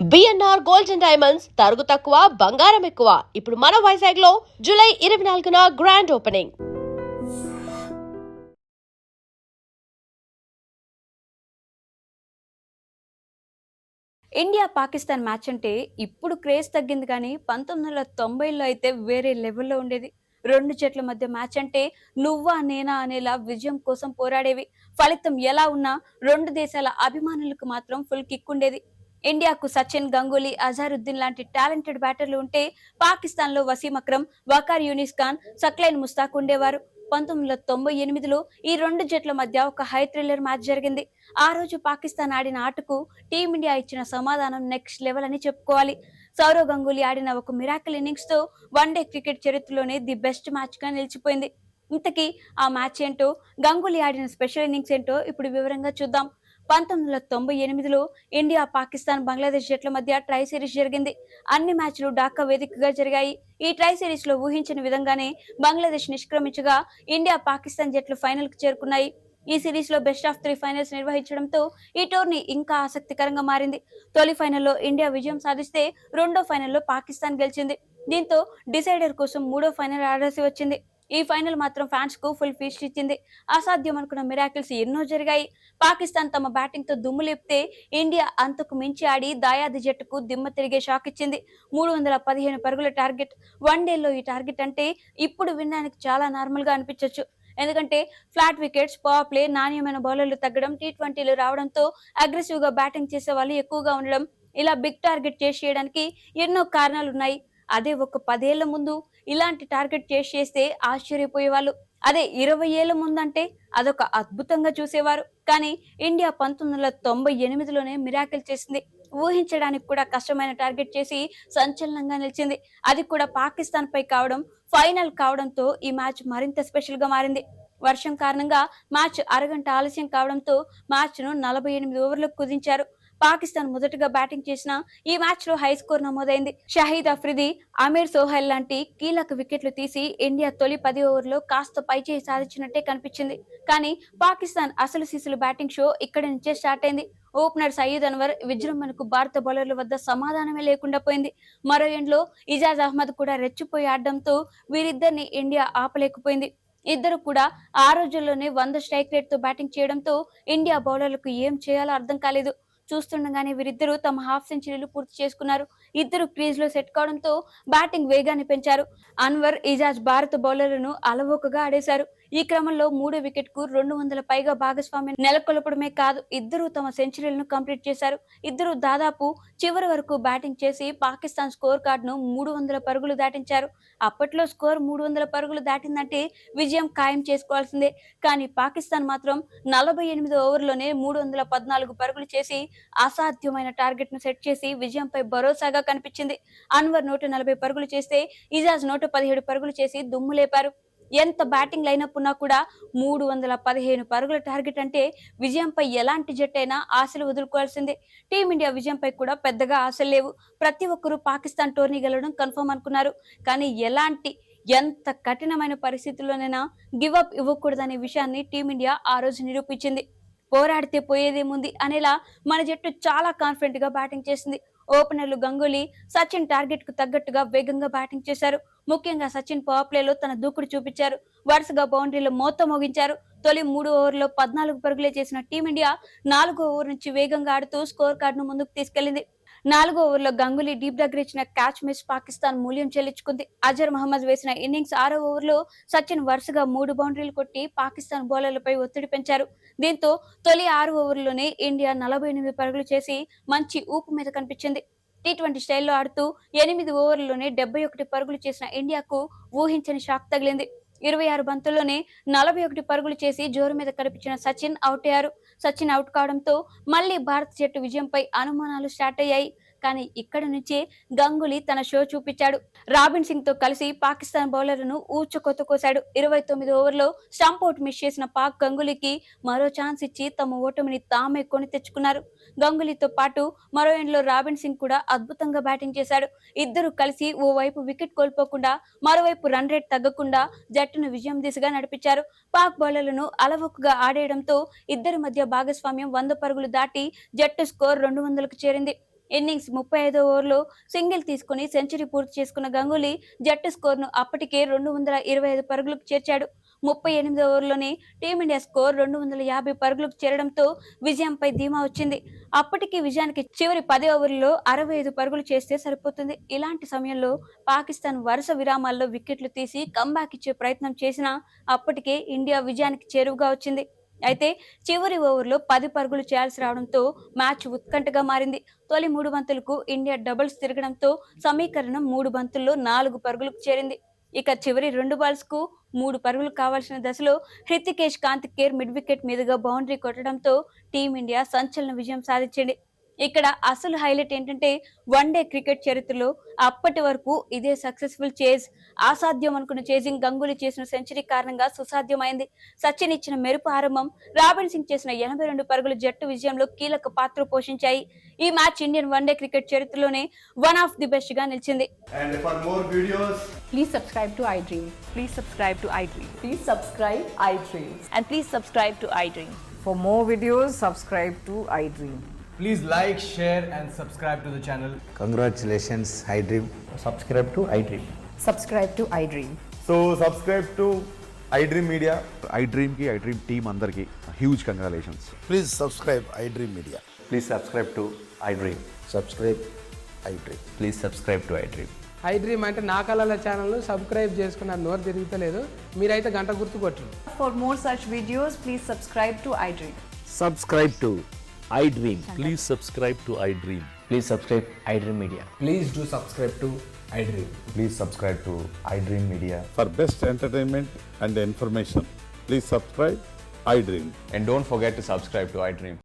BNR gold and diamonds తరుగు తక్కువ బంగారం ఎక్కువ. ఇప్పుడు మన వైజాగ్ లో జూలై 24న grand opening. India Pakistan match అంటే ఇప్పుడు క్రేజ్ తగ్గింది కానీ 1990లో అయితే వేరే లెవెల్లో ఉండేది. రెండు జట్ల మధ్య మ్యాచ్ అంటే నువ్వా నేనా అనేలా విజయం కోసం పోరాడేవి. ఫలితం ఎలా ఉన్నా రెండు దేశాల అభిమానులకు మాత్రం ఫుల్ కిక్ ఉండేది. ఇండియాకు సచిన్, గంగూలీ, అజారుద్దీన్ లాంటి టాలెంటెడ్ బ్యాటర్లు ఉంటే పాకిస్తాన్ లో వసీం అక్రమ్, వకార్ యూనిస్ ఖాన్, సక్లైన్ ముస్తాక్ ఉండేవారు. 1998లో ఈ రెండు జట్ల మధ్య ఒక హై థ్రిల్లర్ మ్యాచ్ జరిగింది. ఆ రోజు పాకిస్తాన్ ఆడిన ఆటకు టీమిండియా ఇచ్చిన సమాధానం నెక్స్ట్ లెవెల్ అని చెప్పుకోవాలి. సౌరవ్ గంగూలీ ఆడిన ఒక మిరాకిల్ ఇన్నింగ్స్ తో వన్డే క్రికెట్ చరిత్రలోనే ది బెస్ట్ మ్యాచ్ గా నిలిచిపోయింది. ఇంతకీ ఆ మ్యాచ్ ఏంటో, గంగూలీ ఆడిన స్పెషల్ ఇన్నింగ్స్ ఏంటో ఇప్పుడు వివరంగా చూద్దాం. 1998లో ఇండియా, పాకిస్తాన్, బంగ్లాదేశ్ జట్ల మధ్య ట్రై సిరీస్ జరిగింది. అన్ని మ్యాచ్లు ఢాకా వేదికగా జరిగాయి. ఈ ట్రై సిరీస్ లో ఊహించిన విధంగానే బంగ్లాదేశ్ నిష్క్రమించగా ఇండియా, పాకిస్తాన్ జట్లు ఫైనల్ కు చేరుకున్నాయి. ఈ సిరీస్ లో బెస్ట్ ఆఫ్ 3 ఫైనల్స్ నిర్వహించడంతో ఈ టోర్నీ ఇంకా ఆసక్తికరంగా మారింది. తొలి ఫైనల్లో ఇండియా విజయం సాధిస్తే రెండో ఫైనల్లో పాకిస్తాన్ గెలిచింది. దీంతో డిసైడర్ కోసం మూడో ఫైనల్ ఆడాల్సి వచ్చింది. ఈ ఫైనల్ మాత్రం ఫ్యాన్స్ కు ఫుల్ ఫీస్ట్ ఇచ్చింది. అసాధ్యం అనుకున్న మిరాకిల్స్ ఎన్నో జరిగాయి. పాకిస్తాన్ తమ బ్యాటింగ్ తో దుమ్ము లేపితే ఇండియా అంతకు మించి ఆడి దాయాది జట్టుకు దిమ్మ తిరిగే షాక్ ఇచ్చింది. 315 పరుగుల టార్గెట్. వన్డేలో ఈ టార్గెట్ అంటే ఇప్పుడు వినడానికి చాలా నార్మల్ గా అనిపించవచ్చు. ఎందుకంటే ఫ్లాట్ వికెట్స్, పవర్ ప్లే, నాణ్యమైన బౌలర్లు తగ్గడం, టీ20లు రావడంతో అగ్రెసివ్ గా బ్యాటింగ్ చేసే వాళ్ళు ఎక్కువగా ఉండడం, ఇలా బిగ్ టార్గెట్ చేయడానికి ఎన్నో కారణాలున్నాయి. అదే ఒక 10 ఏళ్ల ముందు ఇలాంటి టార్గెట్ చేస్తే ఆశ్చర్యపోయేవాళ్ళు. అదే 20 ఏళ్ల ముందంటే అదొక అద్భుతంగా చూసేవారు. కానీ ఇండియా 1998లోనే మిరాకిల్ చేసింది. ఊహించడానికి కూడా కష్టమైన టార్గెట్ చేసి సంచలనంగా నిలిచింది. అది కూడా పాకిస్తాన్ పై కావడం, ఫైనల్ కావడంతో ఈ మ్యాచ్ మరింత స్పెషల్ గా మారింది. వర్షం కారణంగా మ్యాచ్ అరగంట ఆలస్యం కావడంతో మ్యాచ్ ను 48 ఓవర్లకు కుదించారు. పాకిస్తాన్ మొదటగా బ్యాటింగ్ చేసిన ఈ మ్యాచ్ లో హై స్కోర్ నమోదైంది. షహీద్ అఫ్రిది, అమీర్ సోహైల్ లాంటి కీలక వికెట్లు తీసి ఇండియా తొలి 10 ఓవర్లో కాస్త పైచేయి సాధించినట్టే కనిపించింది. కానీ పాకిస్తాన్ అసలు సిసలు బ్యాటింగ్ షో ఇక్కడి నుంచే స్టార్ట్ అయింది. ఓపెనర్ సయీద్ అన్వర్ విజృంభణకు భారత బౌలర్ల వద్ద సమాధానమే లేకుండా పోయింది. మరో ఎండ్లో ఇజాజ్ అహ్మద్ కూడా రెచ్చిపోయి ఆడడంతో వీరిద్దరిని ఇండియా ఆపలేకపోయింది. ఇద్దరు కూడా ఆ రోజుల్లోనే 100 స్ట్రైక్ రేట్ తో బ్యాటింగ్ చేయడంతో ఇండియా బౌలర్లకు ఏం చేయాలో అర్థం కాలేదు. చూస్తుండగానే వీరిద్దరూ తమ హాఫ్ సెంచరీలు పూర్తి చేసుకున్నారు. ఇద్దరు క్రీజ్ లో సెట్ కావడంతో బ్యాటింగ్ వేగాన్ని పెంచారు. అన్వర్, ఇజాజ్ భారత బౌలర్లను అలవోకగా ఆడేశారు. ఈ క్రమంలో మూడో వికెట్ కు 200 పైగా భాగస్వామ్యం నెలకొల్పడమే కాదు, ఇద్దరు తమ సెంచరీలను కంప్లీట్ చేశారు. ఇద్దరు దాదాపు చివరి వరకు బ్యాటింగ్ చేసి పాకిస్తాన్ స్కోర్ కార్డ్ ను 300 పరుగులు దాటించారు. అప్పట్లో స్కోర్ 300 పరుగులు దాటిందంటే విజయం ఖాయం చేసుకోవాల్సిందే. కానీ పాకిస్తాన్ మాత్రం 48 ఓవర్లోనే 314 పరుగులు చేసి అసాధ్యమైన టార్గెట్ ను సెట్ చేసి విజయంపై భరోసాగా కనిపించింది. అన్వర్ 140 పరుగులు చేస్తే ఇజాజ్ 117 పరుగులు చేసి దుమ్ము లేపారు. ఎంత బ్యాటింగ్ లైనప్ ఉన్నా కూడా 315 పరుగుల టార్గెట్ అంటే విజయంపై ఎలాంటి జట్టైనా ఆశలు వదులుకోవాల్సిందే. టీమిండియా విజయంపై కూడా పెద్దగా ఆశలు లేవు. ప్రతి ఒక్కరూ పాకిస్తాన్ టోర్నీ గెలవడం కన్ఫర్మ్ అనుకున్నారు. కానీ ఎంత కఠినమైన పరిస్థితుల్లోనైనా గివ్ అప్ ఇవ్వకూడదనే విషయాన్ని టీమిండియా ఆ రోజు నిరూపించింది. పోరాడితే పోయేదేముంది అనేలా మన జట్టు చాలా కాన్ఫిడెంట్ గా బ్యాటింగ్ చేసింది. ఓపెనర్లు గంగూలీ, సచిన్ టార్గెట్ కు తగ్గట్టుగా వేగంగా బ్యాటింగ్ చేశారు. ముఖ్యంగా సచిన్ పవర్ ప్లేలో తన దూకుడు చూపించారు. వరుసగా బౌండరీలు మోత మోగించారు. తొలి 3 ఓవర్లో 14 పరుగులే చేసిన టీమిండియా 4వ ఓవర్ నుంచి వేగంగా ఆడుతూ స్కోర్ కార్డ్ ను ముందుకు తీసుకెళ్లింది. 4వ ఓవర్లో గంగూలీ డీప్ దగ్గర ఇచ్చిన క్యాచ్ మిస్ పాకిస్తాన్ మూల్యం చెల్లించుకుంది. అజర్ మహమ్మద్ వేసిన ఇన్నింగ్స్ 6వ ఓవర్లో సచిన్ వరుసగా 3 బౌండరీలు కొట్టి పాకిస్తాన్ బౌలర్లపై ఒత్తిడి పెంచారు. దీంతో తొలి 6 ఓవర్లోనే ఇండియా 48 పరుగులు చేసి మంచి ఊపు మీద కనిపించింది. టీ20 స్టైల్లో ఆడుతూ 8 ఓవర్లలోనే 71 పరుగులు చేసిన ఇండియాకు ఊహించని షాక్ తగిలింది. 26 బంతుల్లోనే 41 పరుగులు చేసి జోరు మీద కనిపించిన సచిన్ అవుట్ అయ్యారు. సచిన్ అవుట్ కావడంతో మళ్లీ భారత జట్టు విజయంపై అనుమానాలు స్టార్ట్ అయ్యాయి. కానీ ఇక్కడి నుంచే గంగూలీ తన షో చూపించాడు. రాబిన్ సింగ్ తో కలిసి పాకిస్తాన్ బౌలర్లను ఊచకొత్త కోశాడు. 29 ఓవర్లో స్టంప్ అవుట్ మిస్ చేసిన పాక్ గంగూలీకి మరో ఛాన్స్ ఇచ్చి తమ ఓటమిని తామే కొని తెచ్చుకున్నారు. గంగూలీతో పాటు మరో ఎండ్లో రాబిన్ సింగ్ కూడా అద్భుతంగా బ్యాటింగ్ చేశాడు. ఇద్దరు కలిసి ఓవైపు వికెట్ కోల్పోకుండా మరోవైపు రన్ రేట్ తగ్గకుండా జట్టును విజయం దిశగా నడిపించారు. పాక్ బౌలర్లను అలవోకగా ఆడేయడంతో ఇద్దరి మధ్య భాగస్వామ్యం 100 పరుగులు దాటి జట్టు స్కోర్ 200కు చేరింది. ఇన్నింగ్స్ 35వ ఓవర్లో సింగిల్ తీసుకుని సెంచరీ పూర్తి చేసుకున్న గంగూలీ జట్టు స్కోర్ను అప్పటికే 225 పరుగులకు చేర్చాడు. 38వ ఓవర్లోనే టీమిండియా స్కోర్ 250 పరుగులకు చేరడంతో విజయంపై ధీమా వచ్చింది. అప్పటికి విజయానికి చివరి 10 ఓవర్లలో 65 పరుగులు చేస్తే సరిపోతుంది. ఇలాంటి సమయంలో పాకిస్తాన్ వరుస విరామాల్లో వికెట్లు తీసి కంబ్యాక్ ఇచ్చే ప్రయత్నం చేసినా అప్పటికే ఇండియా విజయానికి చేరువగా వచ్చింది. అయితే చివరి ఓవర్లో 10 పరుగులు చేయాల్సి రావడంతో మ్యాచ్ ఉత్కంఠగా మారింది. తొలి 3 బంతులకు ఇండియా డబుల్స్ తిరగడంతో సమీకరణం 3 బంతుల్లో 4 పరుగులకు చేరింది. ఇక చివరి 2 బాల్స్ కు 3 పరుగులు కావాల్సిన దశలో హృతికేష్ కాంత్ కేర్ మిడ్ వికెట్ మీదుగా బౌండరీ కొట్టడంతో టీమిండియా సంచలన విజయం సాధించింది. ఇక్కడ అసలు హైలైట్ ఏంటంటే వన్డే క్రికెట్ చరిత్రలో అప్పటి వరకు ఇదే సక్సెస్ఫుల్ చేజ్. అసాధ్యం అనుకున్న చేజింగ్ గంగూలీ చేసిన సెంచరీ కారణంగా సుసాధ్యమైంది. సచిన్ ఇచ్చిన మెరుపు ఆరంభం, రాబిన్ సింగ్ చేసిన 82 పరుగుల జట్టు విజయంలో కీలక పాత్ర పోషించాయి. ఈ మ్యాచ్ ఇండియన్ వన్డే క్రికెట్ చరిత్రలోనే వన్ ఆఫ్ ది బెస్ట్ గా నిలిచింది. And for more videos, Please subscribe to iDream. Please subscribe to iDream. Please subscribe iDream. And please subscribe to iDream. For more videos, subscribe to iDream. please like, share and subscribe to the channel. Congratulations, iDream. subscribe to iDream. Subscribe to iDream. So subscribe to iDream Media. iDream ki iDream team అందరికి huge congratulations. Please subscribe iDream Media. Please subscribe to iDream. Subscribe iDream. Please subscribe to iDream. iDream అంటే నా కళల channel subscribe చేసుకున్న నోరు తిరుగుతలేదు. మీరైతే గంట గుర్తు కొట్టండి. For more such videos, please subscribe to iDream. Subscribe to iDream. Please subscribe to iDream. Please subscribe iDream Media. Please do subscribe to iDream. Please subscribe to iDream Media. For best entertainment and information, please subscribe iDream. And don't forget to subscribe to iDream.